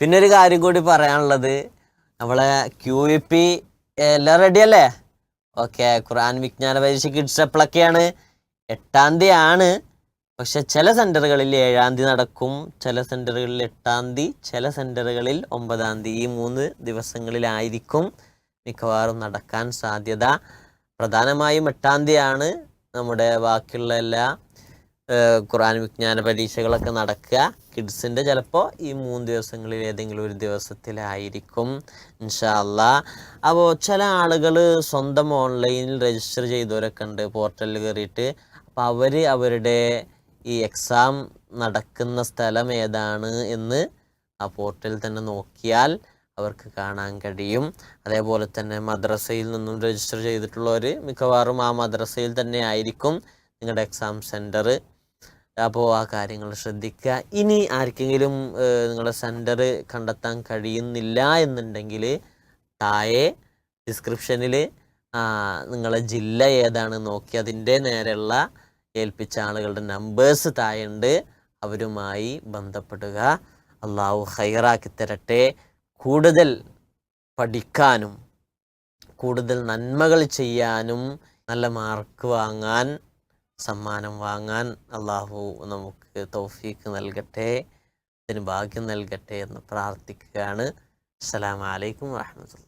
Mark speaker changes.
Speaker 1: പിന്നെ ഒരു കാര്യം കൂടി പറയാനുള്ളത്, നമ്മളെ QVP എല്ലാം റെഡി അല്ലേ? ഓക്കെ. ഖുർആൻ വിജ്ഞാന പരീക്ഷ കിഡ്സ് എപ്പോഴൊക്കെയാണ്? 8-ാം തീയതി ആണ്. പക്ഷെ ചില സെന്ററുകളിൽ 7-ാം തീയതി നടക്കും, ചില സെന്ററുകളിൽ 8-ാം തീയതി, ചില സെന്ററുകളിൽ 9-ാം തീയതി. ഈ 3 ദിവസങ്ങളിലായിരിക്കും മിക്കവാറും നടക്കാൻ സാധ്യത. പ്രധാനമായും 8-ാം തീയതി ആണ് നമ്മുടെ ബാക്കിയുള്ള എല്ലാ ഖുർആൻ വിജ്ഞാന പരീക്ഷകളൊക്കെ നടക്കുക. കിഡ്സിൻ്റെ ചിലപ്പോൾ ഈ 3 ദിവസങ്ങളിൽ ഏതെങ്കിലും ഒരു ദിവസത്തിലായിരിക്കും ഇൻഷാ അല്ലാഹ്. അപ്പോൾ ചില ആളുകൾ സ്വന്തം ഓൺലൈനിൽ രജിസ്റ്റർ ചെയ്തവരൊക്കെ ഉണ്ട് പോർട്ടലിൽ കയറിയിട്ട്. അപ്പോൾ അവരുടെ ഈ എക്സാം നടക്കുന്ന സ്ഥലം ഏതാണ് എന്ന് ആ പോർട്ടലിൽ തന്നെ നോക്കിയാൽ അവർക്ക് കാണാൻ കഴിയും. അതേപോലെ തന്നെ മദ്രസയിൽ നിന്നും രജിസ്റ്റർ ചെയ്തിട്ടുള്ളവർ മിക്കവാറും ആ മദ്രസയിൽ തന്നെ ആയിരിക്കും നിങ്ങളുടെ എക്സാം സെൻറ്റർ. അപ്പോൾ ആ കാര്യങ്ങൾ ശ്രദ്ധിക്കുക. ഇനി ആർക്കെങ്കിലും നിങ്ങളുടെ സെൻറ്റർ കണ്ടെത്താൻ കഴിയുന്നില്ല എന്നുണ്ടെങ്കിൽ താഴെ ഡിസ്ക്രിപ്ഷനിൽ നിങ്ങളെ ജില്ല ഏതാണ് നോക്കി അതിൻ്റെ നേരെയുള്ള ഏൽപ്പിച്ച ആളുകളുടെ നമ്പേഴ്സ് താഴെയുണ്ട്, അവരുമായി ബന്ധപ്പെടുക. അള്ളാഹു ഖൈറാക്കി തരട്ടെ. കൂടുതൽ പഠിക്കാനും കൂടുതൽ നന്മകൾ ചെയ്യാനും നല്ല മാർക്ക് വാങ്ങാൻ, സമ്മാനം വാങ്ങാൻ അള്ളാഹു നമുക്ക് തൗഫീക്ക് നൽകട്ടെ, അതിന് ഭാഗ്യം നൽകട്ടെ എന്ന് പ്രാർത്ഥിക്കുകയാണ്. അസ്സലാമു അലൈക്കും വറഹ്മത്തുള്ളാഹി.